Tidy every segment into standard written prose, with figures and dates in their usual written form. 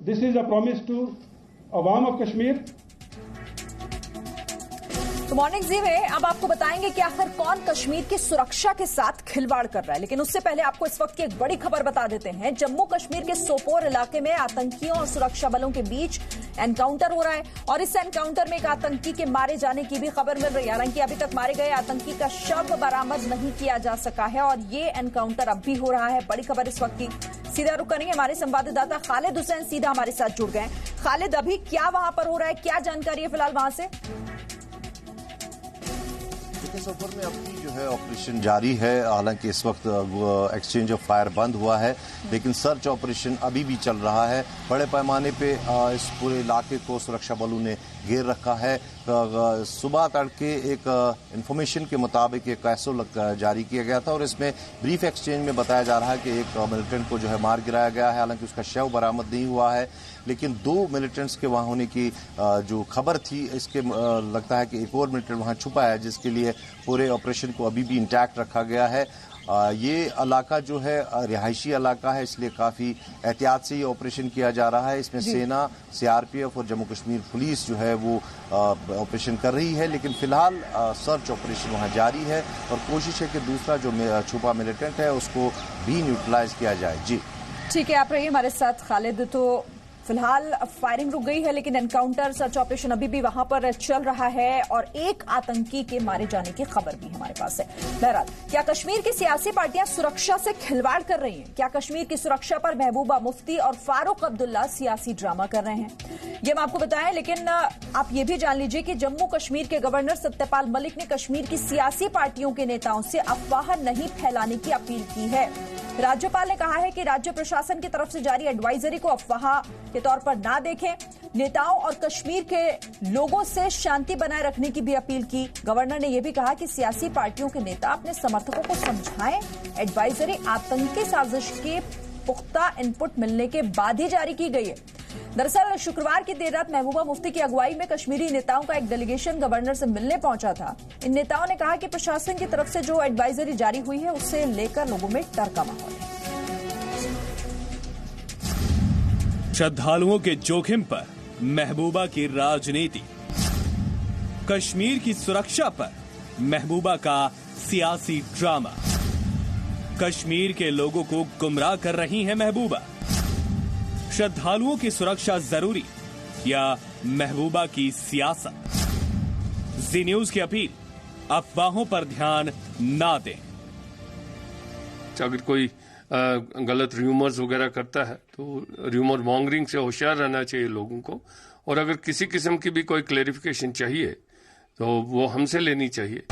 This is a promise to Awam of Kashmir. तो morning जी में अब आपको बताएंगे कि आखिर कौन कश्मीर की सुरक्षा के साथ खिलवाड़ कर रहा है, लेकिन उससे पहले आपको इस वक्त की एक बड़ी खबर बता देते हैं। जम्मू कश्मीर के सोपोर इलाके में आतंकियों और सुरक्षा बलों के बीच एनकाउंटर हो रहा है और इस एनकाउंटर में एक आतंकी के मारे जाने की भी खबर मिल रही है। हालांकि अभी तक मारे गए आतंकी का शव बरामद नहीं किया जा सका है और ये एनकाउंटर अब भी हो रहा है। बड़ी खबर इस वक्त की। सीधा रुक करेंगे, हमारे संवाददाता खालिद हुसैन सीधा हमारे साथ जुड़ गए। खालिद, अभी क्या वहां पर हो रहा है, क्या जानकारी है फिलहाल वहां से? सोपोर में अभी जो है ऑपरेशन जारी है। हालांकि इस वक्त एक्सचेंज ऑफ फायर बंद हुआ है, लेकिन सर्च ऑपरेशन अभी भी चल रहा है। बड़े पैमाने पे इस पूरे इलाके को सुरक्षा बलों ने घेर रखा है। सुबह तड़के एक इंफॉर्मेशन के मुताबिक एक एसओ जारी किया गया था और इसमें ब्रीफ एक्सचेंज में बताया जा रहा है कि एक मिलिटेंट को जो है मार गिराया गया है। हालांकि उसका शव बरामद नहीं हुआ है, लेकिन 2 मिलिटेंट्स के वहां होने की जो खबर थी, इसके लगता है कि एक और मिलिटेंट वहां छुपा है, जिसके लिए पूरे ऑपरेशन को अभी भी इंटैक्ट रखा गया है। ये इलाका जो है रिहायशी इलाका है, इसलिए काफी एहतियात से ये ऑपरेशन किया जा रहा है। इसमें सेना, सीआरपीएफ और जम्मू कश्मीर पुलिस जो है वो ऑपरेशन कर रही है, लेकिन फिलहाल सर्च ऑपरेशन वहां जारी है और कोशिश है कि दूसरा जो छुपा मिलिटेंट है उसको भी न्यूट्रलाइज किया जाए। जी ठीक है, आप रहिए हमारे साथ खालिद। तो फिलहाल फायरिंग रुक गई है, लेकिन एनकाउंटर सर्च ऑपरेशन अभी भी वहां पर चल रहा है और एक आतंकी के मारे जाने की खबर भी हमारे पास है। बहरहाल, क्या कश्मीर की सियासी पार्टियां सुरक्षा से खिलवाड़ कर रही हैं? क्या कश्मीर की सुरक्षा पर महबूबा मुफ्ती और फारूक अब्दुल्ला सियासी ड्रामा कर रहे हैं? ये हम आपको बताएं, लेकिन आप ये भी जान लीजिए कि जम्मू कश्मीर के गवर्नर सत्यपाल मलिक ने कश्मीर की सियासी पार्टियों के नेताओं से अफवाह नहीं फैलाने की अपील की है। राज्यपाल ने कहा है कि राज्य प्रशासन की तरफ से जारी एडवाइजरी को अफवाह के तौर पर ना देखें। नेताओं और कश्मीर के लोगों से शांति बनाए रखने की भी अपील की। गवर्नर ने यह भी कहा कि सियासी पार्टियों के नेता अपने समर्थकों को समझाएं। एडवाइजरी आतंकी साजिश के पुख्ता इनपुट मिलने के बाद ही जारी की गई है। दरअसल शुक्रवार की देर रात महबूबा मुफ्ती की अगुवाई में कश्मीरी नेताओं का एक डेलीगेशन गवर्नर से मिलने पहुंचा था। इन नेताओं ने कहा कि प्रशासन की तरफ से जो एडवाइजरी जारी हुई है उससे लेकर लोगों में डर का माहौल है। श्रद्धालुओं के जोखिम पर महबूबा की राजनीति, कश्मीर की सुरक्षा पर महबूबा का सियासी ड्रामा, कश्मीर के लोगों को गुमराह कर रही हैं महबूबा। श्रद्धालुओं की सुरक्षा जरूरी या महबूबा की सियासत? जी न्यूज की अपील, अफवाहों पर ध्यान ना दें। अगर कोई गलत र्यूमर्स वगैरह करता है तो र्यूमर मॉन्गरिंग से होशियार रहना चाहिए लोगों को, और अगर किसी किस्म की भी कोई क्लेरिफिकेशन चाहिए तो वो हमसे लेनी चाहिए।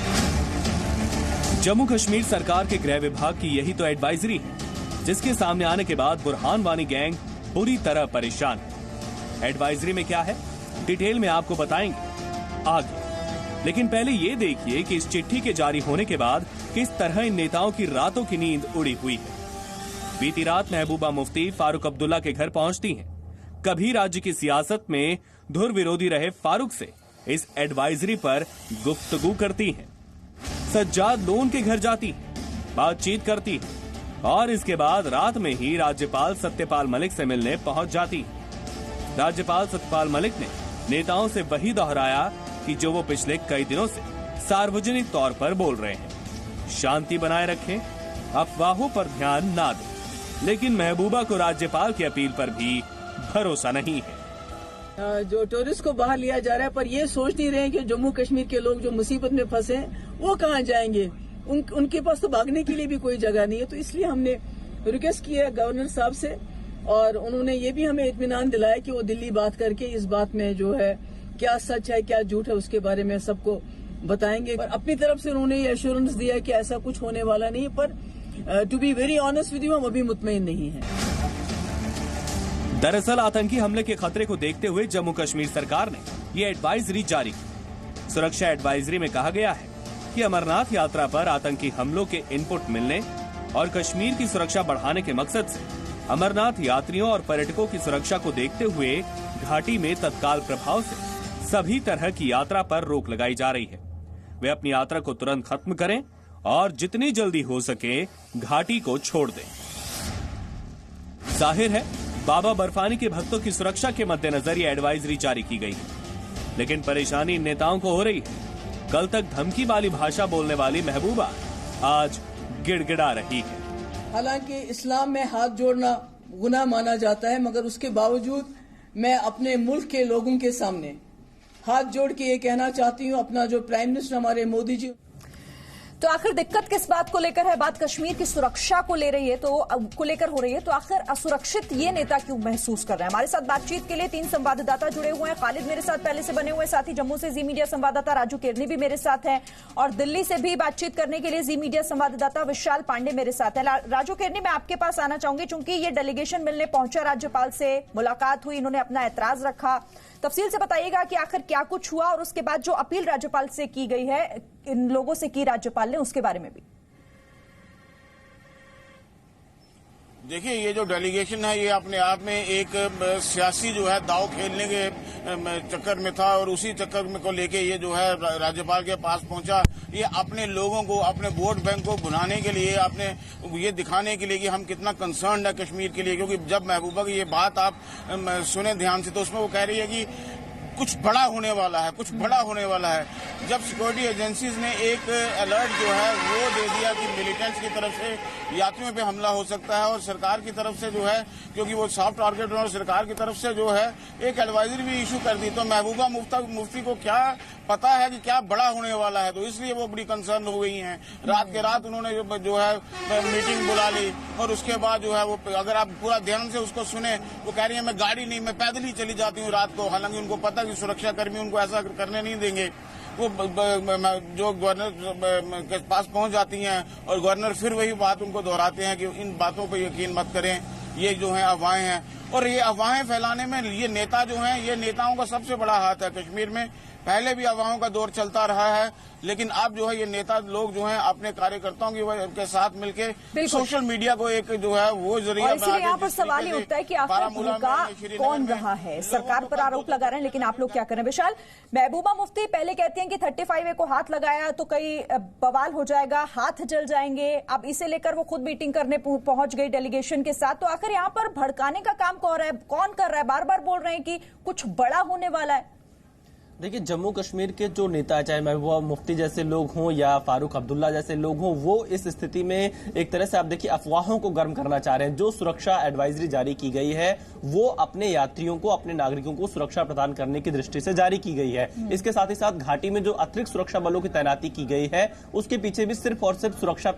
जम्मू कश्मीर सरकार के गृह विभाग की यही तो एडवाइजरी है, जिसके सामने आने के बाद बुरहान वानी गैंग पूरी तरह परेशान है। एडवाइजरी में क्या है, डिटेल में आपको बताएंगे आगे, लेकिन पहले ये देखिए कि इस चिट्ठी के जारी होने के बाद किस तरह इन नेताओं की रातों की नींद उड़ी हुई है। बीती रात महबूबा मुफ्ती फारूक अब्दुल्ला के घर पहुंचती हैं। कभी राज्य की सियासत में धुर विरोधी रहे फारूक से इस एडवाइजरी पर गुफ्तगू करती हैं। सज्जाद लोन के घर जाती हैं, बातचीत करती हैं और इसके बाद रात में ही राज्यपाल सत्यपाल मलिक से मिलने पहुंच जाती हैं। राज्यपाल सत्यपाल मलिक ने नेताओं से वही दोहराया कि जो वो पिछले कई दिनों से सार्वजनिक तौर पर बोल रहे हैं, शांति बनाए रखें, अफवाहों पर ध्यान ना दें। लेकिन महबूबा को राज्यपाल की अपील पर भी भरोसा नहीं है। जो टूरिस्ट को बाहर लिया जा रहा है, पर ये सोच नहीं रहे कि जम्मू कश्मीर के लोग जो मुसीबत में फंसे हैं वो कहाँ जाएंगे। उनके पास तो भागने के लिए भी कोई जगह नहीं है। तो इसलिए हमने रिक्वेस्ट किया गवर्नर साहब से, और उन्होंने ये भी हमें इत्मीनान दिलाया कि वो दिल्ली बात करके इस बात में जो है क्या सच है क्या झूठ है उसके बारे में सबको बताएंगे। पर अपनी तरफ से उन्होंने ये एश्योरेंस दिया कि ऐसा कुछ होने वाला नहीं, पर to be very honest with you, हम अभी मुतमईन नहीं है। दरअसल आतंकी हमले के खतरे को देखते हुए जम्मू कश्मीर सरकार ने ये एडवाइजरी जारी की। सुरक्षा एडवाइजरी में कहा गया है कि अमरनाथ यात्रा पर आतंकी हमलों के इनपुट मिलने और कश्मीर की सुरक्षा बढ़ाने के मकसद से अमरनाथ यात्रियों और पर्यटकों की सुरक्षा को देखते हुए घाटी में तत्काल प्रभाव से सभी तरह की यात्रा पर रोक लगाई जा रही है। वे अपनी यात्रा को तुरंत खत्म करें और जितनी जल्दी हो सके घाटी को छोड़ दें। जाहिर है बाबा बर्फानी के भक्तों की सुरक्षा के मद्देनजर ये एडवाइजरी जारी की गई है, लेकिन परेशानी इन नेताओं को हो रही है। कल तक धमकी वाली भाषा बोलने वाली महबूबा आज गिड़गिड़ा रही है। हालांकि इस्लाम में हाथ जोड़ना गुनाह माना जाता है, मगर उसके बावजूद मैं अपने मुल्क के लोगों के सामने हाथ जोड़ के ये कहना चाहती हूँ, अपना जो प्राइम मिनिस्टर हमारे मोदी जी, तो आखिर दिक्कत किस बात को लेकर है? बात कश्मीर की सुरक्षा को लेकर हो रही है, तो आखिर असुरक्षित ये नेता क्यों महसूस कर रहे हैं? हमारे साथ बातचीत के लिए 3 संवाददाता जुड़े हुए हैं। खालिद मेरे साथ पहले से बने हुए, साथ ही जम्मू से जी मीडिया संवाददाता राजू केरनी भी मेरे साथ हैं, और दिल्ली से भी बातचीत करने के लिए जी मीडिया संवाददाता विशाल पांडे मेरे साथ है। राजू केरनी, मैं आपके पास आना चाहूंगी, चूंकि ये डेलीगेशन मिलने पहुंचा, राज्यपाल से मुलाकात हुई, इन्होंने अपना ऐतराज रखा। तफसील से बताइएगा कि आखिर क्या कुछ हुआ, और उसके बाद जो अपील राज्यपाल से की गई है, इन लोगों से की राज्यपाल ने, उसके बारे में भी। देखिए, ये जो डेलीगेशन है ये अपने आप में एक सियासी जो है दाव खेलने के चक्कर में था, और उसी चक्कर में को लेके ये जो है राज्यपाल के पास पहुंचा। ये अपने लोगों को, अपने वोट बैंक को भुनाने के लिए, अपने ये दिखाने के लिए कि हम कितना कंसर्न है कश्मीर के लिए। क्योंकि जब महबूबा की ये बात आप सुने ध्यान से, तो उसमें वो कह रही है कि कुछ बड़ा होने वाला है, कुछ बड़ा होने वाला है। जब सिक्योरिटी एजेंसीज ने एक अलर्ट जो है वो दे दिया कि मिलिटेंट्स की तरफ से यात्रियों पे हमला हो सकता है, और सरकार की तरफ से जो है, क्योंकि वो सॉफ्ट टारगेट है, और सरकार की तरफ से जो है एक एडवाइजरी भी इशू कर दी, तो महबूबा मुफ्ती को क्या पता है कि क्या बड़ा होने वाला है, तो इसलिए वो बड़ी कंसर्न हो गई हैं। रात के रात उन्होंने जो है मीटिंग बुला ली, और उसके बाद जो है वो, अगर आप पूरा ध्यान से उसको सुने, वो कह रही है मैं गाड़ी नहीं, मैं पैदल ही चली जाती हूँ रात को। हालांकि उनको पता कि सुरक्षा कर्मी उनको ऐसा करने नहीं देंगे। वो जो गवर्नर के पास पहुंच जाती हैं, और गवर्नर फिर वही बात उनको दोहराते हैं कि इन बातों पर यकीन मत करें, ये जो है अफवाहें हैं। और ये अफवाहें फैलाने में ये नेता जो हैं, ये नेताओं का सबसे बड़ा हाथ है कश्मीर में। पहले भी अफवाहों का दौर चलता रहा है, लेकिन अब जो है ये नेता लोग जो हैं अपने कार्यकर्ताओं के साथ मिलके सोशल मीडिया को एक जो है वो जरिया बना के, यहाँ पर सवाल ये उठता है कि आखिर भूमिका कौन रहा है? सरकार पर आरोप लगा रहे हैं, लेकिन आप लोग क्या करें? विशाल, महबूबा मुफ्ती पहले कहती हैं कि 35A को हाथ लगाया तो कई बवाल हो जाएगा, हाथ जल जाएंगे। अब इसे लेकर वो खुद मीटिंग करने पहुंच गई डेलीगेशन के साथ। तो आखिर यहाँ पर भड़काने का काम कौन कर रहा है? बार बार बोल रहे हैं कि कुछ बड़ा होने वाला है। देखिए, जम्मू कश्मीर के जो नेता, चाहे महबूबा मुफ्ती जैसे लोग हों या फारूक अब्दुल्ला जैसे लोग हों, वो इस स्थिति में एक तरह से आप देखिए अफवाहों को गर्म करना चाह रहे हैं। जो सुरक्षा एडवाइजरी जारी की गई है वो अपने यात्रियों को, अपने नागरिकों को सुरक्षा प्रदान करने की दृष्टि से जारी की गई है। इसके साथ ही साथ घाटी में जो अतिरिक्त सुरक्षा बलों की तैनाती की गई है उसके पीछे भी सिर्फ और सिर्फ सुरक्षा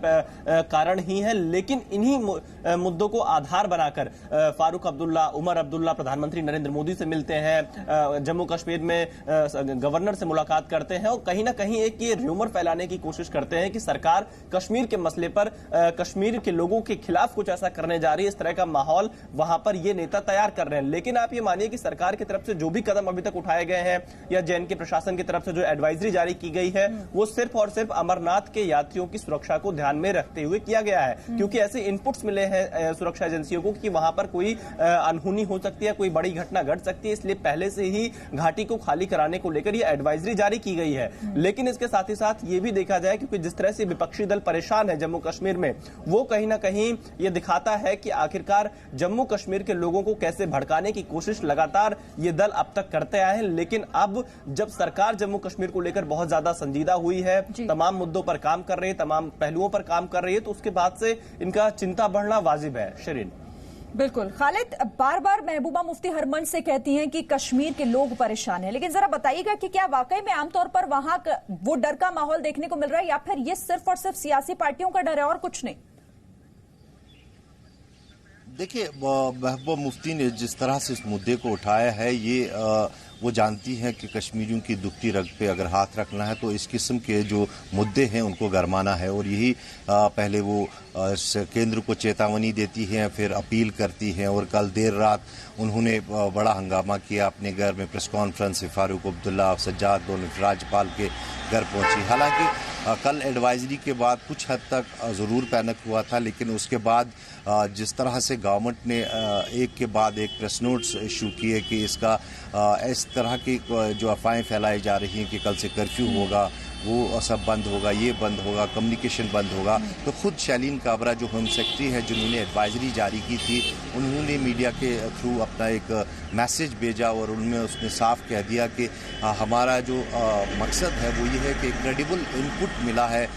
कारण ही है। लेकिन इन्हीं मुद्दों को आधार बनाकर फारूक अब्दुल्ला, उमर अब्दुल्ला प्रधानमंत्री नरेंद्र मोदी से मिलते हैं, जम्मू कश्मीर में गवर्नर से मुलाकात करते हैं, और कहीं ना कहीं एक ये र्यूमर फैलाने की कोशिश करते हैं कि सरकार कश्मीर के मसले पर कश्मीर के लोगों के खिलाफ कुछ ऐसा करने जा रही है। इस तरह का माहौल वहां पर ये नेता तैयार कर रहे हैं। लेकिन आप ये मानिए कि सरकार की तरफ से जो भी कदम अभी तक उठाए गए हैं, या JNK प्रशासन की तरफ से जो एडवाइजरी जारी की गई है, वो सिर्फ और सिर्फ अमरनाथ के यात्रियों की सुरक्षा को ध्यान में रखते हुए किया गया है। क्योंकि ऐसे इनपुट्स मिले हैं सुरक्षा एजेंसियों को कि वहां पर कोई अनहोनी हो सकती है, कोई बड़ी घटना घट सकती है, इसलिए पहले से ही घाटी को खाली कराने को लेकर यह एडवाइजरी जारी की गई है। लेकिन इसके साथ ही साथ ये भी देखा जाए, क्योंकि जिस तरह से विपक्षी दल परेशान है जम्मू कश्मीर में, वो कहीं ना कहीं ये दिखाता है कि आखिरकार जम्मू कश्मीर के लोगों को कैसे भड़काने की कोशिश लगातार ये दल अब तक करते आए हैं। लेकिन अब जब सरकार जम्मू कश्मीर को लेकर बहुत ज्यादा संजीदा हुई है, तमाम मुद्दों पर काम कर रही है, तमाम पहलुओं पर काम कर रही है, तो उसके बाद से इनका चिंता बढ़ना वाजिब है। शरीन, बिल्कुल। खालिद, बार बार महबूबा मुफ्ती हर मंच से कहती हैं कि कश्मीर के लोग परेशान हैं, लेकिन जरा बताइएगा कि क्या वाकई में आमतौर पर वहां वो डर का माहौल देखने को मिल रहा है, या फिर ये सिर्फ और सिर्फ सियासी पार्टियों का डर है और कुछ नहीं? देखिए, महबूबा मुफ्ती ने जिस तरह से इस मुद्दे को उठाया है, ये वो जानती हैं कि कश्मीरियों की दुखती रग पे अगर हाथ रखना है तो इस किस्म के जो मुद्दे हैं उनको गरमाना है, और यही पहले वो केंद्र को चेतावनी देती हैं, फिर अपील करती हैं, और कल देर रात उन्होंने बड़ा हंगामा किया अपने घर में। प्रेस कॉन्फ्रेंस से फारूक अब्दुल्ला और सज्जाद दोनों राज्यपाल के घर पहुंची। हालांकि कल एडवाइजरी के बाद कुछ हद तक ज़रूर पैनिक हुआ था, लेकिन उसके बाद जिस तरह से गवर्नमेंट ने एक के बाद एक प्रेस नोट्स इशू किए कि इसका इस तरह की जो अफवाहें फैलाई जा रही हैं कि कल से कर्फ्यू होगा, वो सब बंद होगा, ये बंद होगा, कम्युनिकेशन बंद होगा, तो खुद शैलीन काबरा जो होम सेक्रेटरी है जिन्होंने एडवाइजरी जारी की थी, उन्होंने मीडिया के थ्रू अपना एक मैसेज भेजा और उनमें उसने साफ कह दिया कि हमारा जो मकसद है वो ये है कि क्रेडिबल इनपुट मिला है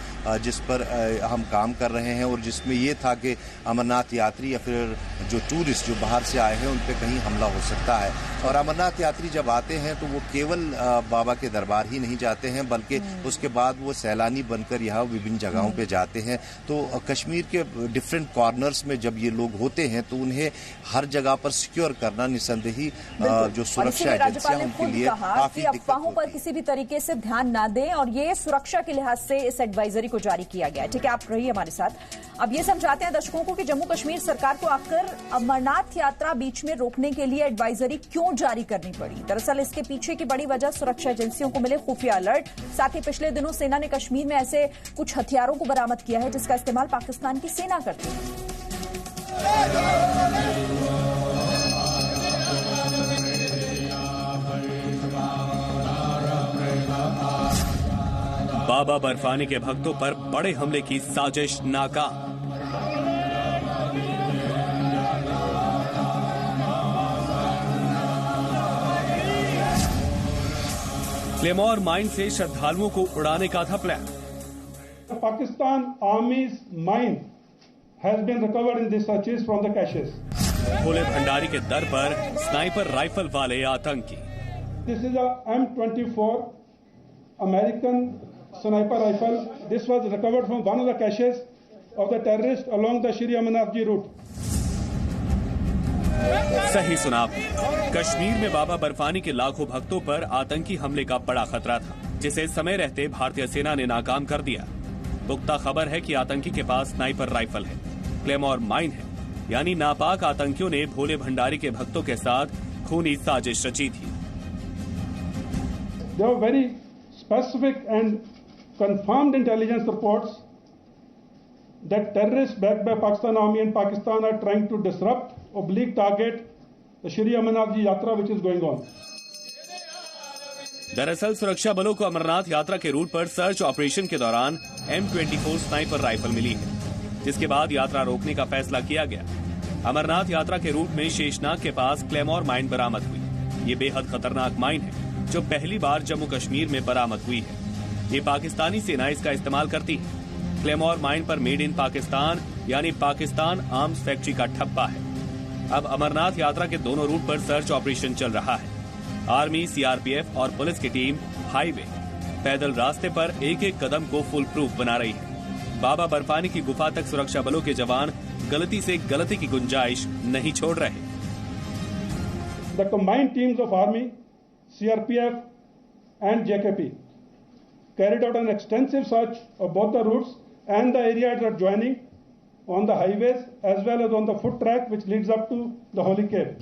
जिस पर हम काम कर रहे हैं और जिसमें ये था कि अमरनाथ यात्री या फिर जो टूरिस्ट जो बाहर से आए हैं उन पर कहीं हमला हो सकता है। और अमरनाथ यात्री जब आते हैं तो वो केवल बाबा के दरबार ही नहीं जाते हैं बल्कि उसके बाद वो सैलानी बनकर यहाँ विभिन्न जगहों पे जाते हैं। तो कश्मीर के डिफरेंट कॉर्नर्स में जब ये लोग होते हैं तो उन्हें हर जगह पर सिक्योर करना निसंदेही जो सुरक्षा एजेंसियां उनके लिए काफी अफवाहों पर किसी भी तरीके से ध्यान न दें और ये सुरक्षा के लिहाज से इस एडवाइजरी को जारी किया गया है। ठीक है, आप रहिए हमारे साथ। अब ये समझाते हैं दर्शकों को कि जम्मू कश्मीर सरकार को आखिर अमरनाथ यात्रा बीच में रोकने के लिए एडवाइजरी क्यों जारी करनी पड़ी। दरअसल इसके पीछे की बड़ी वजह सुरक्षा एजेंसियों को मिले खुफिया अलर्ट, साथ ही पिछले दिनों सेना ने कश्मीर में ऐसे कुछ हथियारों को बरामद किया है जिसका इस्तेमाल पाकिस्तान की सेना करती है। बाबा बर्फानी के भक्तों पर बड़े हमले की साजिश नाकाम। क्लेमोर माइन से श्रद्धालुओं को उड़ाने का था plan. Pakistan Army's mine has been recovered in the searches from the caches. भोले भंडारी के दर पर स्नाइपर राइफल वाले आतंकी। This is a M24 American sniper rifle. This was recovered from one of the caches of the terrorists along the Shri Amarnath Ji route. सही सुना आपने। कश्मीर में बाबा बर्फानी के लाखों भक्तों पर आतंकी हमले का बड़ा खतरा था, जिसे समय रहते भारतीय सेना ने नाकाम कर दिया। पुख्ता खबर है कि आतंकी के पास स्नाइपर राइफल है, क्लेमोर माइन है, यानी नापाक आतंकियों ने भोले भंडारी के भक्तों के साथ खूनी साजिश रची थी। There were very specific and confirmed intelligence reports that terrorists backed by Pakistan Army and Pakistan are trying to disrupt, oblique target the Shri Amarnath Ji Yatra which is going on. दरअसल सुरक्षा बलों को अमरनाथ यात्रा के root पर search operation के दौरान M24 sniper rifle मिली है, जिसके बाद यात्रा रोकने का फैसला किया गया। अमरनाथ यात्रा के रूट में शेषनाग के पास क्लेमोर माइन बरामद हुई। ये बेहद खतरनाक माइन है जो पहली बार जम्मू कश्मीर में बरामद हुई है। ये पाकिस्तानी सेना इसका इस्तेमाल करती है। क्लेमोर माइन पर मेड इन पाकिस्तान यानी पाकिस्तान आर्म्स फैक्ट्री का ठप्पा है। अब अमरनाथ यात्रा के दोनों रूट पर सर्च ऑपरेशन चल रहा है। आर्मी, सीआरपीएफ और पुलिस की टीम हाईवे, पैदल रास्ते पर एक एक कदम को फुल प्रूफ बना रही है। बाबा बर्फानी की गुफा तक सुरक्षा बलों के जवान गलती से गलती की गुंजाइश नहीं छोड़ रहे। The combined teams of Army, CRPF and JKP carried out an extensive search of both the routes and the areas adjoining on the highways as well as on the foot track which leads up to the Holy Cave.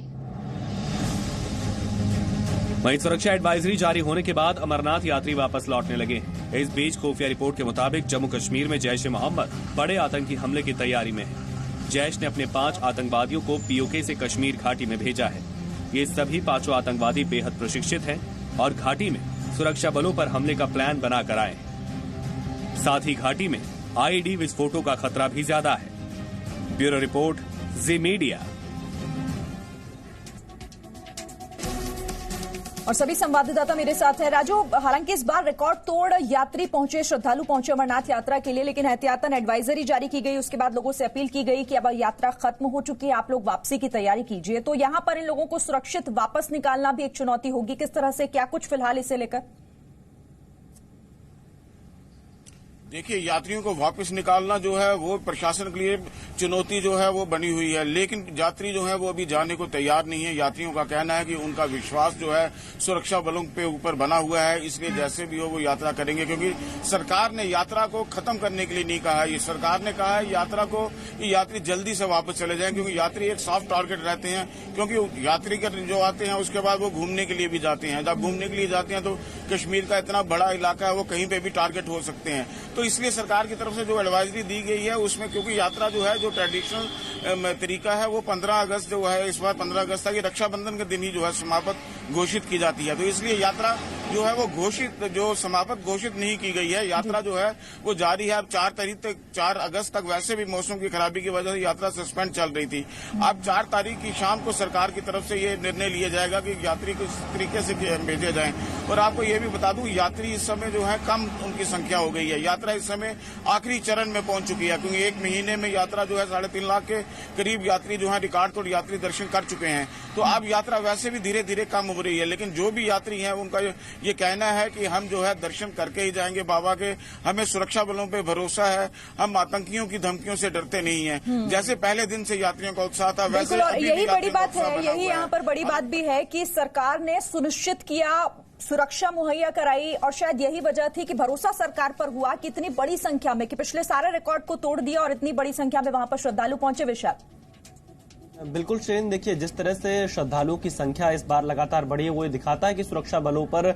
वहीं सुरक्षा advisory जारी होने के बाद अमरनाथ यात्री वापस लौटने लगे। इस बीच खुफिया रिपोर्ट के मुताबिक जम्मू कश्मीर में जैश ए मोहम्मद बड़े आतंकी हमले की तैयारी में है। जैश ने अपने 5 आतंकवादियों को पीओके से कश्मीर घाटी में भेजा है। ये सभी 5 आतंकवादी बेहद प्रशिक्षित हैं और घाटी में सुरक्षा बलों पर हमले का प्लान बनाकर आए हैं। साथ ही घाटी में आईईडी विस्फोटों का खतरा भी ज्यादा है। ब्यूरो रिपोर्ट, जी मीडिया। और सभी संवाददाता मेरे साथ हैं। राजू, हालांकि इस बार रिकॉर्ड तोड़ यात्री पहुंचे, श्रद्धालु पहुंचे अमरनाथ यात्रा के लिए, लेकिन एहतियातन एडवाइजरी जारी की गई। उसके बाद लोगों से अपील की गई कि अब यात्रा खत्म हो चुकी है, आप लोग वापसी की तैयारी कीजिए। तो यहां पर इन लोगों को सुरक्षित वापस निकालना भी एक चुनौती होगी। किस तरह से, क्या कुछ फिलहाल इसे लेकर? देखिए, यात्रियों को वापस निकालना जो है वो प्रशासन के लिए चुनौती जो है वो बनी हुई है, लेकिन यात्री जो है वो अभी जाने को तैयार नहीं है। यात्रियों का कहना है कि उनका विश्वास जो है सुरक्षा बलों पे ऊपर बना हुआ है, इसलिए जैसे भी हो वो यात्रा करेंगे, क्योंकि सरकार ने यात्रा को खत्म करने के लिए नहीं कहा है। ये सरकार ने कहा है यात्रा को यात्री जल्दी से वापस चले जाएं, क्योंकि यात्री एक सॉफ्ट टारगेट रहते हैं। क्योंकि यात्री जो आते हैं उसके बाद वो घूमने के लिए भी जाते हैं। जब घूमने के लिए जाते हैं तो कश्मीर का इतना बड़ा इलाका है, वो कहीं पे भी टारगेट हो सकते हैं। तो इसलिए सरकार की तरफ से जो एडवाइजरी दी गई है उसमें, क्योंकि यात्रा जो है जो ट्रेडिशनल तरीका है वो 15 अगस्त जो है, इस बार 15 अगस्त तक रक्षाबंधन के दिन ही जो है समाप्त घोषित की जाती है। तो इसलिए यात्रा जो है वो घोषित, जो समाप्त घोषित नहीं की गई है। यात्रा जो है वो जारी है। अब 4 अगस्त तक वैसे भी मौसम की खराबी की वजह से यात्रा सस्पेंड चल रही थी। अब 4 तारीख की शाम को सरकार की तरफ से ये निर्णय लिया जाएगा कि यात्री किस तरीके से भेजे जाएं। और आपको ये भी बता दूं, यात्री इस समय जो है कम उनकी संख्या हो गई है। यात्रा इस समय आखिरी चरण में पहुंच चुकी है, क्योंकि 1 महीने में यात्रा जो है 3.5 लाख के करीब यात्री जो है रिकॉर्ड तोड़ यात्री दर्शन कर चुके हैं। तो अब यात्रा वैसे भी धीरे धीरे कम हो रही है, लेकिन जो भी यात्री हैं उनका ये कहना है कि हम जो है दर्शन करके ही जाएंगे बाबा के। हमें सुरक्षा बलों पे भरोसा है, हम आतंकियों की धमकियों से डरते नहीं हैं। जैसे पहले दिन से यात्रियों का उत्साह था वैसे यही बड़ी बात है, यही यहाँ पर बड़ी बात भी है कि सरकार ने सुनिश्चित किया, सुरक्षा मुहैया कराई, और शायद यही वजह थी कि भरोसा सरकार पर हुआ कि इतनी बड़ी संख्या में, कि पिछले सारे रिकॉर्ड को तोड़ दिया और इतनी बड़ी संख्या में वहां पर श्रद्धालु पहुंचे। विशाल, बिल्कुल श्रेन, देखिए जिस तरह से श्रद्धालुओं की संख्या इस बार लगातार बढ़ी है वो ये दिखाता है कि सुरक्षा बलों पर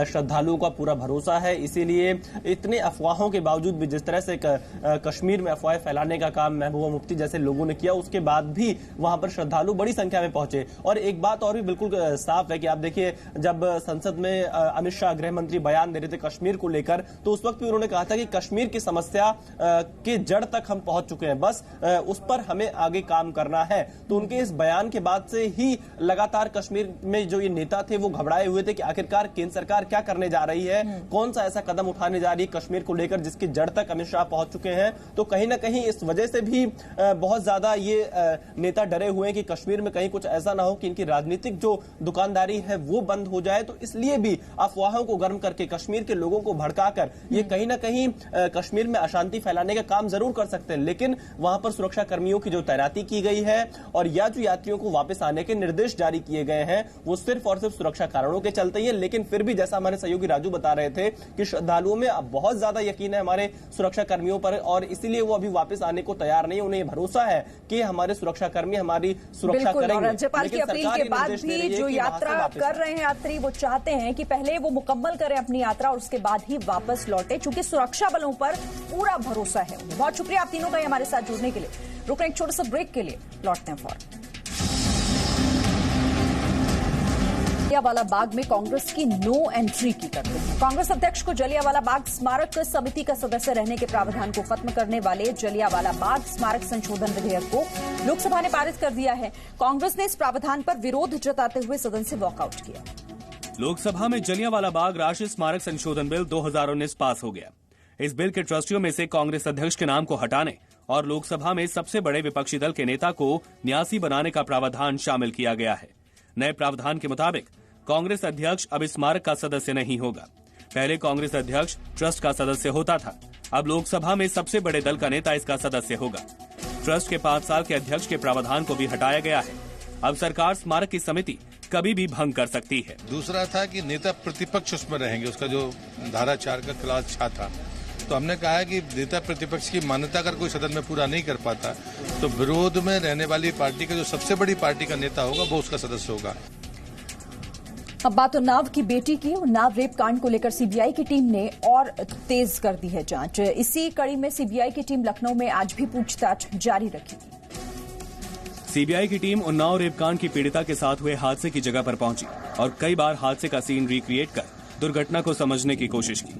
श्रद्धालुओं का पूरा भरोसा है। इसीलिए इतने अफवाहों के बावजूद भी जिस तरह से कश्मीर में अफवाहें फैलाने का काम महबूबा मुफ्ती जैसे लोगों ने किया, उसके बाद भी वहां पर श्रद्धालु बड़ी संख्या में पहुंचे। और एक बात और भी बिल्कुल साफ है कि आप देखिए, जब संसद में अमित शाह गृह मंत्री बयान दे रहे थे कश्मीर को लेकर, तो उस वक्त भी उन्होंने कहा था कि कश्मीर की समस्या के जड़ तक हम पहुंच चुके हैं, बस उस पर हमें आगे काम करना है। तो उनके इस बयान के बाद से ही लगातार कश्मीर में जो ये नेता थे वो घबराए हुए थे कि आखिरकार केंद्र सरकार क्या करने जा रही है, कौन सा ऐसा कदम उठाने जा रही है कश्मीर को लेकर जिसकी जड़ तक अमित शाह पहुंच चुके हैं। तो कहीं ना कहीं इस वजह से भी बहुत ज्यादा ये नेता डरे हुए हैं कि कश्मीर में कहीं कुछ ऐसा ना हो कि इनकी राजनीतिक जो दुकानदारी है वो बंद हो जाए। तो इसलिए भी अफवाहों को गर्म करके कश्मीर के लोगों को भड़काकर ये कहीं ना कहीं कश्मीर में अशांति फैलाने का काम जरूर कर सकते हैं, लेकिन वहां पर सुरक्षा कर्मियों की जो तैनाती की गई है और या जो यात्रियों को वापस आने के निर्देश जारी किए गए हैं वो सिर्फ और सिर्फ सुरक्षा कारणों के चलते ही है। लेकिन फिर भी जैसा हमारे सहयोगी राजू बता रहे थे कि श्रद्धालुओं में अब बहुत ज्यादा यकीन है हमारे सुरक्षा कर्मियों पर, और इसीलिए वो अभी वापस आने को तैयार नहीं। उन्हें भरोसा है कि हमारे सुरक्षा कर्मी हमारी सुरक्षा करेंगे। राज्यपाल की अपील के बाद भी जो यात्रा कर रहे हैं यात्री, वो चाहते हैं कि पहले वो मुकम्मल करें अपनी यात्रा और उसके बाद ही वापस लौटे, चूंकि सुरक्षा बलों पर पूरा भरोसा है। बहुत शुक्रिया आप तीनों का हमारे साथ जुड़ने के लिए। रुक रहे एक छोटे से ब्रेक के लिए, लौटते हैं फौरन। जलियांवाला बाग में कांग्रेस की नो एंट्री की करते हैं। कांग्रेस अध्यक्ष को जलियांवाला बाग स्मारक समिति का सदस्य रहने के प्रावधान को खत्म करने वाले जलियांवाला बाग स्मारक संशोधन विधेयक को लोकसभा ने पारित कर दिया है। कांग्रेस ने इस प्रावधान पर विरोध जताते हुए सदन से वॉकआउट किया। लोकसभा में जलियांवाला बाग राष्ट्रीय स्मारक संशोधन बिल 2019 पास हो गया। इस बिल के ट्रस्टियों में से कांग्रेस अध्यक्ष के नाम को हटाने और लोकसभा में सबसे बड़े विपक्षी दल के नेता को न्यासी बनाने का प्रावधान शामिल किया गया है। नए प्रावधान के मुताबिक कांग्रेस अध्यक्ष अब इस स्मारक का सदस्य नहीं होगा। पहले कांग्रेस अध्यक्ष ट्रस्ट का सदस्य होता था, अब लोकसभा में सबसे बड़े दल का नेता इसका सदस्य होगा। ट्रस्ट के 5 साल के अध्यक्ष के प्रावधान को भी हटाया गया है। अब सरकार स्मारक की समिति कभी भी भंग कर सकती है। दूसरा था कि नेता प्रतिपक्ष उसमें रहेंगे, उसका जो धारा 4 का क्लास 6 था, तो हमने कहा है कि नेता प्रतिपक्ष की मान्यता अगर कोई सदन में पूरा नहीं कर पाता तो विरोध में रहने वाली पार्टी का जो सबसे बड़ी पार्टी का नेता होगा वो उसका सदस्य होगा। अब बात उन्नाव की बेटी की। उन्नाव रेप कांड को लेकर सीबीआई की टीम ने और तेज कर दी है जांच। इसी कड़ी में सीबीआई की टीम लखनऊ में आज भी पूछताछ जारी रखेगी। सीबीआई की टीम उन्नाव रेप कांड की पीड़िता के साथ हुए हादसे की जगह पर पहुंची और कई बार हादसे का सीन रिक्रिएट कर दुर्घटना को समझने की कोशिश की।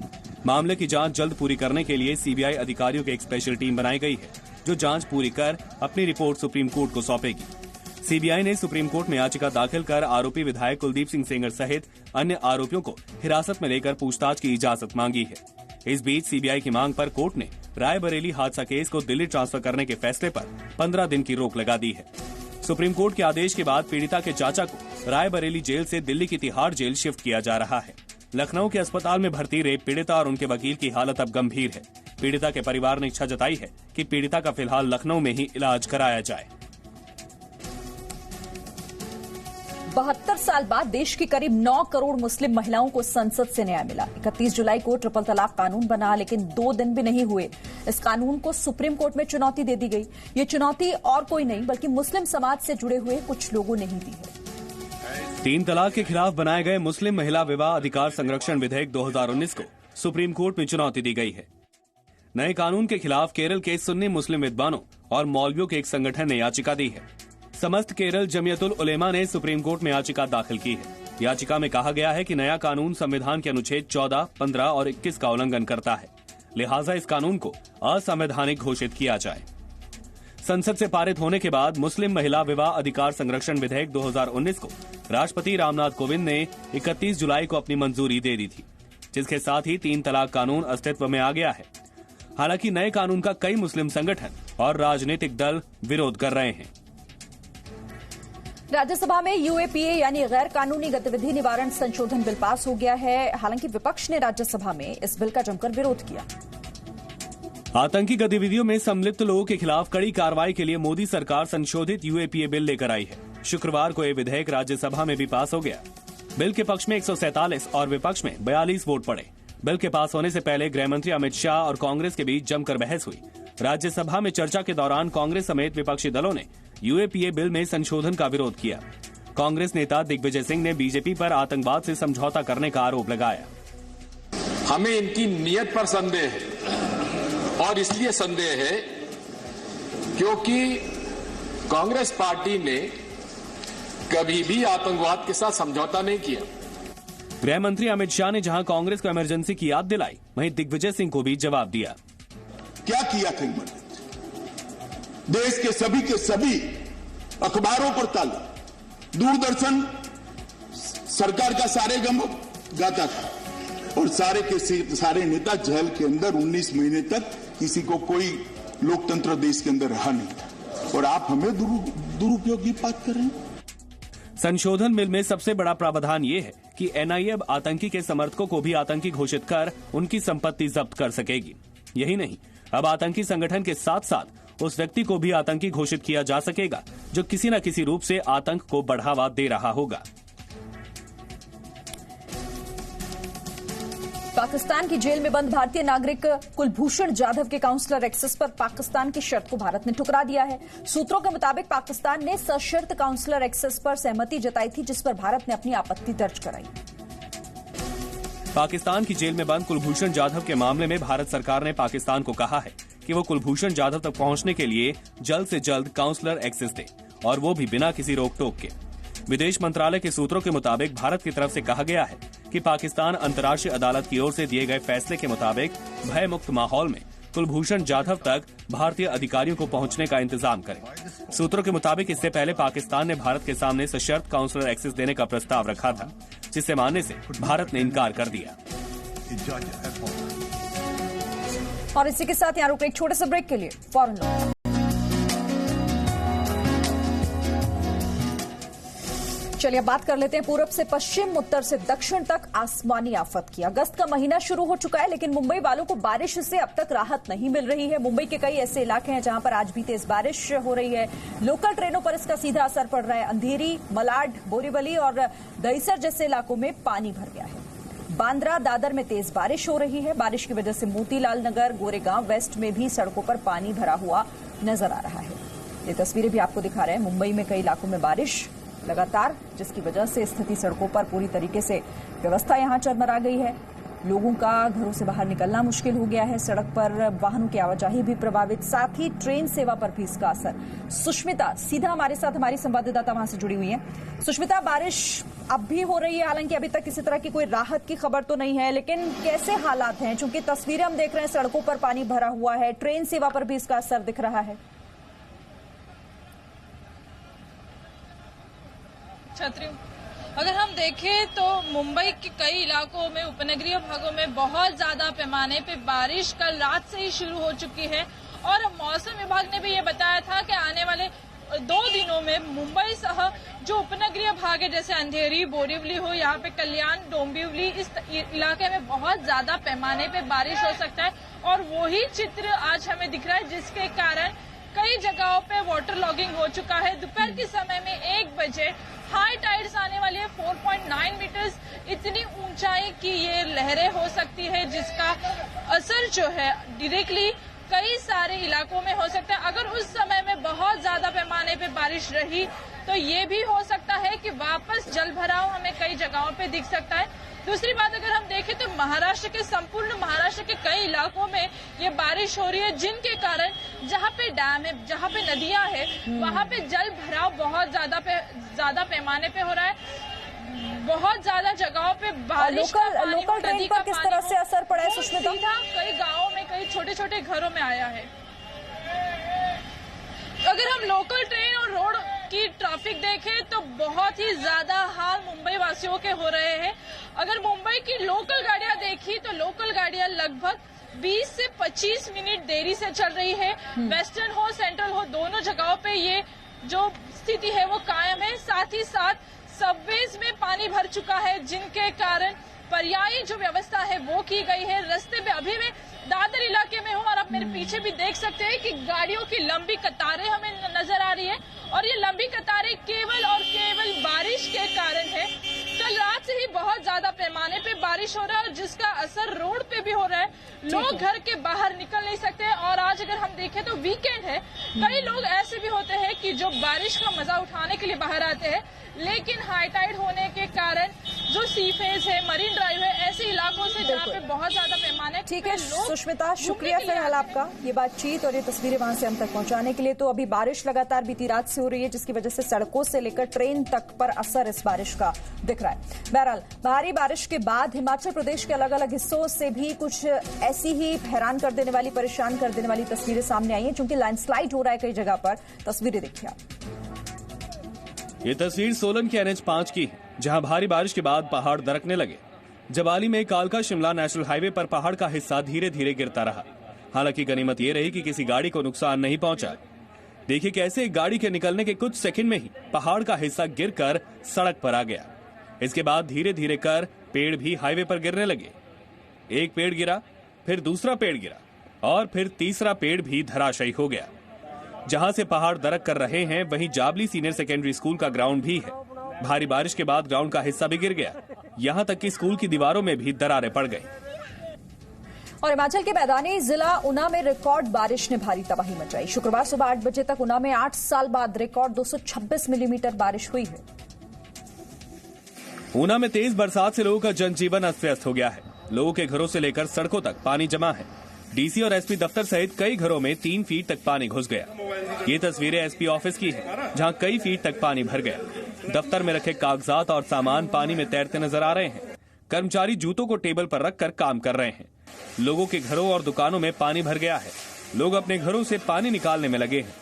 मामले की जांच जल्द पूरी करने के लिए सीबीआई अधिकारियों की एक स्पेशल टीम बनाई गई है, जो जांच पूरी कर अपनी रिपोर्ट सुप्रीम कोर्ट को सौंपेगी। सीबीआई ने सुप्रीम कोर्ट में याचिका दाखिल कर आरोपी विधायक कुलदीप सिंह सेंगर सहित अन्य आरोपियों को हिरासत में लेकर पूछताछ की इजाजत मांगी है। इस बीच सीबीआई की मांग पर कोर्ट ने रायबरेली हादसा केस को दिल्ली ट्रांसफर करने के फैसले पर 15 दिन की रोक लगा दी है। सुप्रीम कोर्ट के आदेश के बाद पीड़िता के चाचा को रायबरेली जेल से दिल्ली की तिहाड़ जेल शिफ्ट किया जा रहा है। लखनऊ के अस्पताल में भर्ती रेप पीड़िता और उनके वकील की हालत अब गंभीर है। पीड़िता के परिवार ने इच्छा जताई है कि पीड़िता का फिलहाल लखनऊ में ही इलाज कराया जाए। 72 साल बाद देश की करीब 9 करोड़ मुस्लिम महिलाओं को संसद से न्याय मिला। 31 जुलाई को ट्रिपल तलाक कानून बना, लेकिन 2 दिन भी नहीं हुए इस कानून को सुप्रीम कोर्ट में चुनौती दे दी गई। ये चुनौती और कोई नहीं बल्कि मुस्लिम समाज से जुड़े हुए कुछ लोगों ने ही दी है। 3 तलाक के खिलाफ बनाए गए मुस्लिम महिला विवाह अधिकार संरक्षण विधेयक 2019 को सुप्रीम कोर्ट में चुनौती दी गई है। नए कानून के खिलाफ केरल के सुन्नी मुस्लिम विद्वानों और मौलवियों के एक संगठन ने याचिका दी है। समस्त केरल जमियतुल उलेमा ने सुप्रीम कोर्ट में याचिका दाखिल की है। याचिका में कहा गया है कि नया कानून संविधान के अनुच्छेद 14, 15 और 21 का उल्लंघन करता है, लिहाजा इस कानून को असंवैधानिक घोषित किया जाए। संसद से पारित होने के बाद मुस्लिम महिला विवाह अधिकार संरक्षण विधेयक 2019 को राष्ट्रपति रामनाथ कोविंद ने 31 जुलाई को अपनी मंजूरी दे दी थी, जिसके साथ ही 3 तलाक कानून अस्तित्व में आ गया है। हालांकि नए कानून का कई मुस्लिम संगठन और राजनीतिक दल विरोध कर रहे हैं। राज्यसभा में यूएपीए यानी गैर कानूनी गतिविधि निवारण संशोधन बिल पास हो गया है। हालांकि विपक्ष ने राज्यसभा में इस बिल का जमकर विरोध किया। आतंकी गतिविधियों में सम्मिलित लोगों के खिलाफ कड़ी कार्रवाई के लिए मोदी सरकार संशोधित यूएपीए बिल लेकर आई है। शुक्रवार को यह विधेयक राज्यसभा में भी पास हो गया। बिल के पक्ष में 147 और विपक्ष में 42 वोट पड़े। बिल के पास होने से पहले गृह मंत्री अमित शाह और कांग्रेस के बीच जमकर बहस हुई। राज्यसभा में चर्चा के दौरान कांग्रेस समेत विपक्षी दलों ने यूएपीए बिल में संशोधन का विरोध किया। कांग्रेस नेता दिग्विजय सिंह ने बीजेपी पर आतंकवाद से समझौता करने का आरोप लगाया। हमें इनकी नीयत पर संदेह है और इसलिए संदेह है क्योंकि कांग्रेस पार्टी ने कभी भी आतंकवाद के साथ समझौता नहीं किया। गृह मंत्री अमित शाह ने जहां कांग्रेस को इमरजेंसी की याद दिलाई, वहीं दिग्विजय सिंह को भी जवाब दिया। क्या किया था इमरजेंसी? देश के सभी अखबारों पर ताला, दूरदर्शन सरकार का सारे गम गाता था और सारे के सारे नेता जेल के अंदर 19 महीने तक किसी को कोई लोकतंत्र देश के अंदर रहा नहीं था और आप हमें दुरुपयोग की बात कर रहे हैं। संशोधन बिल में सबसे बड़ा प्रावधान ये है कि एनआईए अब आतंकी के समर्थकों को भी आतंकी घोषित कर उनकी संपत्ति जब्त कर सकेगी। यही नहीं, अब आतंकी संगठन के साथ साथ उस व्यक्ति को भी आतंकी घोषित किया जा सकेगा जो किसी न किसी रूप से आतंक को बढ़ावा दे रहा होगा। पाकिस्तान की जेल में बंद भारतीय नागरिक कुलभूषण जाधव के काउंसलर एक्सेस पर पाकिस्तान की शर्त को भारत ने ठुकरा दिया है। सूत्रों के मुताबिक पाकिस्तान ने सशर्त काउंसलर एक्सेस पर सहमति जताई थी, जिस पर भारत ने अपनी आपत्ति दर्ज कराई। पाकिस्तान की जेल में बंद कुलभूषण जाधव के मामले में भारत सरकार ने पाकिस्तान को कहा है कि वो कुलभूषण जाधव तक पहुंचने के लिए जल्द से जल्द काउंसलर एक्सेस दे, और वो भी बिना किसी रोक टोक के। विदेश मंत्रालय के सूत्रों के मुताबिक भारत की तरफ से कहा गया है कि पाकिस्तान अंतर्राष्ट्रीय अदालत की ओर से दिए गए फैसले के मुताबिक भय मुक्त माहौल में कुलभूषण जाधव तक भारतीय अधिकारियों को पहुंचने का इंतजाम करे। सूत्रों के मुताबिक इससे पहले पाकिस्तान ने भारत के सामने सशर्त काउंसलर एक्सेस देने का प्रस्ताव रखा था, जिसे मानने से भारत ने इनकार कर दिया। और इसी के साथ यहाँ रुक एक छोटे से ब्रेक के लिए फौरन लौटें। चलिए अब बात कर लेते हैं पूरब से पश्चिम, उत्तर से दक्षिण तक आसमानी आफत की। अगस्त का महीना शुरू हो चुका है, लेकिन मुंबई वालों को बारिश से अब तक राहत नहीं मिल रही है। मुंबई के कई ऐसे इलाके हैं जहां पर आज भी तेज बारिश हो रही है। लोकल ट्रेनों पर इसका सीधा असर पड़ रहा है। अंधेरी, मलाड, बोरीवली और दहीसर जैसे इलाकों में पानी भर गया है। बांद्रा, दादर में तेज बारिश हो रही है। बारिश की वजह से मोतीलाल नगर, गोरेगांव वेस्ट में भी सड़कों पर पानी भरा हुआ नजर आ रहा है। ये तस्वीरें भी आपको दिखा रहे हैं। मुंबई में कई इलाकों में बारिश लगातार, जिसकी वजह से स्थिति सड़कों पर पूरी तरीके से व्यवस्था यहां चरमरा गई है। लोगों का घरों से बाहर निकलना मुश्किल हो गया है। सड़क पर वाहनों की आवाजाही भी प्रभावित, साथ ही ट्रेन सेवा पर भी इसका असर। सुष्मिता सीधा हमारे साथ, हमारी संवाददाता वहां से जुड़ी हुई है। सुष्मिता, बारिश अब भी हो रही है, हालांकि अभी तक किसी तरह की कोई राहत की खबर तो नहीं है, लेकिन कैसे हालात हैं? चूंकि तस्वीरें हम देख रहे हैं, सड़कों पर पानी भरा हुआ है, ट्रेन सेवा पर भी इसका असर दिख रहा है। छतरी, अगर हम देखें तो मुंबई के कई इलाकों में, उपनगरीय भागों में बहुत ज्यादा पैमाने पे बारिश कल रात से ही शुरू हो चुकी है और मौसम विभाग ने भी ये बताया था कि आने वाले 2 दिनों में मुंबई सह जो उपनगरीय भाग है, जैसे अंधेरी, बोरीवली हो, यहाँ पे कल्याण, डोंबिवली, इस इलाके में बहुत ज्यादा पैमाने पे बारिश हो सकता है और वही चित्र आज हमें दिख रहा है, जिसके कारण कई जगहों पे वाटर लॉगिंग हो चुका है। दोपहर के समय में 1 बजे हाई टाइड्स आने वाली है। 4.9 मीटर्स इतनी ऊंचाई की ये लहरें हो सकती है, जिसका असर जो है डायरेक्टली कई सारे इलाकों में हो सकता है। अगर उस समय में बहुत ज्यादा पैमाने पे बारिश रही तो ये भी हो सकता है कि वापस जल भराव हमें कई जगहों पे दिख सकता है। दूसरी बात, अगर हम देखें तो संपूर्ण महाराष्ट्र के कई इलाकों में ये बारिश हो रही है, जिनके कारण जहाँ पे डैम है, जहाँ पे नदियां है, वहाँ पे जल भराव बहुत ज्यादा पैमाने पे हो रहा है। बहुत ज्यादा जगहों पे बारिश का पानी, लोकल ट्रेन पर किस तरह से असर पड़ा है सुष्मिता? सीधा कई गांवों में, कई छोटे छोटे घरों में आया है। अगर हम लोकल ट्रेन और रोड की ट्रैफिक देखें तो बहुत ही ज्यादा हाल मुंबई वासियों के हो रहे हैं। अगर मुंबई की लोकल गाड़ियां देखी तो लोकल गाड़ियां लगभग 20 से 25 मिनट देरी से चल रही है। वेस्टर्न हो, सेंट्रल हो, दोनों जगहों पे ये जो स्थिति है वो कायम है। साथ ही साथ सबवेज में पानी भर चुका है, जिनके कारण पर्यायी जो व्यवस्था है वो की गई है। रास्ते पे अभी मैं दादर इलाके में हूँ और आप मेरे पीछे भी देख सकते हैं कि गाड़ियों की लंबी कतारें हमें नजर आ रही है और ये लंबी कतारें केवल और केवल बारिश के कारण है। कल रात से ही बहुत ज्यादा पैमाने पे बारिश हो रहा है और जिसका असर रोड पे भी हो रहा है। लोग घर के बाहर निकल नहीं सकते और आज अगर हम देखें तो वीकेंड है। कई लोग ऐसे भी होते हैं कि जो बारिश का मजा उठाने के लिए बाहर आते हैं, लेकिन हाई टाइड होने के कारण जो सी फेज है, मरीन ड्राइव है, ऐसे इलाकों से जहाँ पे बहुत ज्यादा पैमाने। ठीक है सुष्मिता, शुक्रिया फिलहाल आपका ये बातचीत और ये तस्वीरें वहां से हम तक पहुंचाने के लिए। तो अभी बारिश लगातार बीती रात से हो रही है, जिसकी वजह से सड़कों से लेकर ट्रेन तक पर असर इस बारिश का दिख रहा है। बहरहाल भारी बारिश के बाद हिमाचल प्रदेश के अलग अलग हिस्सों से भी कुछ ऐसी ही हैरान कर देने वाली, परेशान कर देने वाली तस्वीरें सामने आई हैं, क्योंकि लैंडस्लाइड हो रहा है कई जगह पर। तस्वीरें देखिए आप। ये तस्वीर सोलन के NH5 की है, जहां भारी बारिश के बाद पहाड़ दरकने लगे। जबाली में कालका शिमला नेशनल हाईवे पर पहाड़ का हिस्सा धीरे धीरे गिरता रहा। हालांकि गनीमत ये रही कि किसी गाड़ी को नुकसान नहीं पहुंचा। देखिए कैसे एक गाड़ी के निकलने के कुछ सेकंड में ही पहाड़ का हिस्सा गिरकर सड़क पर आ गया। इसके बाद धीरे धीरे कर पेड़ भी हाईवे पर गिरने लगे। एक पेड़ गिरा, फिर दूसरा पेड़ गिरा और फिर तीसरा पेड़ भी धराशायी हो गया। जहां से पहाड़ दरक कर रहे हैं, वहीं जाबली सीनियर सेकेंडरी स्कूल का ग्राउंड भी है। भारी बारिश के बाद ग्राउंड का हिस्सा भी गिर गया। यहां तक कि स्कूल की दीवारों में भी दरारें पड़ गई। और हिमाचल के मैदानी जिला ऊना में रिकॉर्ड बारिश ने भारी तबाही मचाई। शुक्रवार सुबह 8 बजे तक ऊना में 8 साल बाद रिकॉर्ड 226 मिलीमीटर बारिश हुई है। ऊना में तेज बरसात से लोगों का जनजीवन अस्त व्यस्त हो गया है। लोगों के घरों से लेकर सड़कों तक पानी जमा है। डीसी और एसपी दफ्तर सहित कई घरों में 3 फीट तक पानी घुस गया। ये तस्वीरें एसपी ऑफिस की हैं, जहां कई फीट तक पानी भर गया। दफ्तर में रखे कागजात और सामान पानी में तैरते नजर आ रहे हैं। कर्मचारी जूतों को टेबल पर रखकर काम कर रहे हैं। लोगों के घरों और दुकानों में पानी भर गया है। लोग अपने घरों से पानी निकालने में लगे हैं।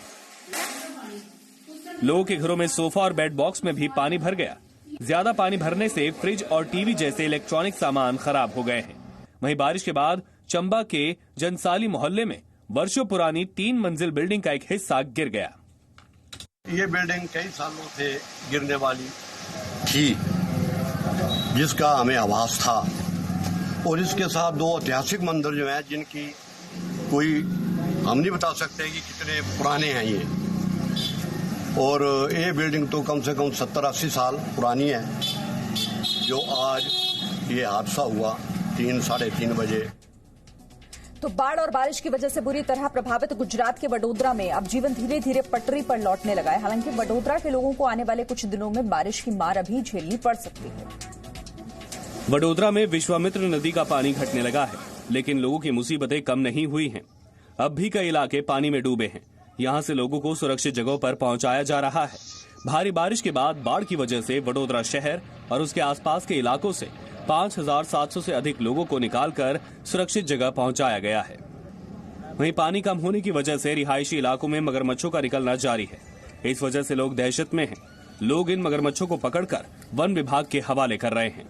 लोगों के घरों में सोफा और बेड बॉक्स में भी पानी भर गया। ज्यादा पानी भरने से फ्रिज और टीवी जैसे इलेक्ट्रॉनिक सामान खराब हो गए हैं। वहीं बारिश के बाद चंबा के जनसाली मोहल्ले में वर्षों पुरानी 3 मंजिल बिल्डिंग का एक हिस्सा गिर गया। ये बिल्डिंग कई सालों से गिरने वाली थी, जिसका हमें आभास था, और इसके साथ 2 ऐतिहासिक मंदिर जो हैं, जिनकी कोई हम नहीं बता सकते कि कितने पुराने हैं ये। और ये बिल्डिंग तो कम से कम 70-80 साल पुरानी है, जो आज ये हादसा हुआ 3-3:30 बजे। तो बाढ़ और बारिश की वजह से बुरी तरह प्रभावित गुजरात के वडोदरा में अब जीवन धीरे धीरे पटरी पर लौटने लगा है। हालांकि वडोदरा के लोगों को आने वाले कुछ दिनों में बारिश की मार अभी झेलनी पड़ सकती है। वडोदरा में विश्वामित्र नदी का पानी घटने लगा है, लेकिन लोगों की मुसीबतें कम नहीं हुई हैं। अब भी कई इलाके पानी में डूबे हैं। यहां से लोगों को सुरक्षित जगहों पर पहुंचाया जा रहा है। भारी बारिश के बाद बाढ़ की वजह से वडोदरा शहर और उसके आसपास के इलाकों से 5,700 से अधिक लोगों को निकालकर सुरक्षित जगह पहुंचाया गया है। वहीं पानी कम होने की वजह से रिहायशी इलाकों में मगरमच्छों का निकलना जारी है। इस वजह से लोग दहशत में हैं। लोग इन मगरमच्छों को पकड़कर वन विभाग के हवाले कर रहे हैं।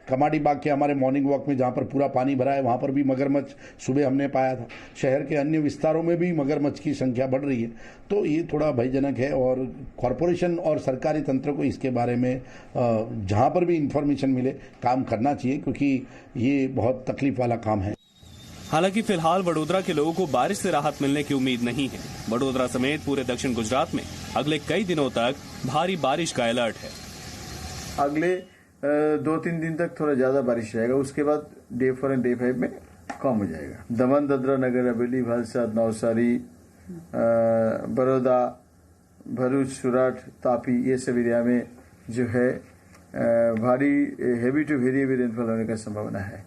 कमाडी बाग के हमारे मॉर्निंग वॉक में जहां पर पूरा पानी भरा है, वहां पर भी मगरमच्छ सुबह हमने पाया था। शहर के अन्य विस्तारों में भी मगरमच्छ की संख्या बढ़ रही है। तो ये थोड़ा भयजनक है और कॉरपोरेशन और सरकारी तंत्र को इसके बारे में जहां पर भी इंफॉर्मेशन मिले काम करना चाहिए, क्योंकि ये बहुत तकलीफ वाला काम है। हालांकि फिलहाल वडोदरा के लोगों को बारिश से राहत मिलने की उम्मीद नहीं है। वडोदरा समेत पूरे दक्षिण गुजरात में अगले कई दिनों तक भारी बारिश का अलर्ट है। अगले 2-3 दिन तक थोड़ा ज्यादा बारिश रहेगा, उसके बाद डे 4 और डे 5 में कम हो जाएगा। दमन, दादरा नगर हवेली, वलसाड, नवसारी, बड़ौदा, भरूच, सूरत, तापी, ये सब एरिया में जो है भारी heavy to very heavy rainfall होने का संभावना है।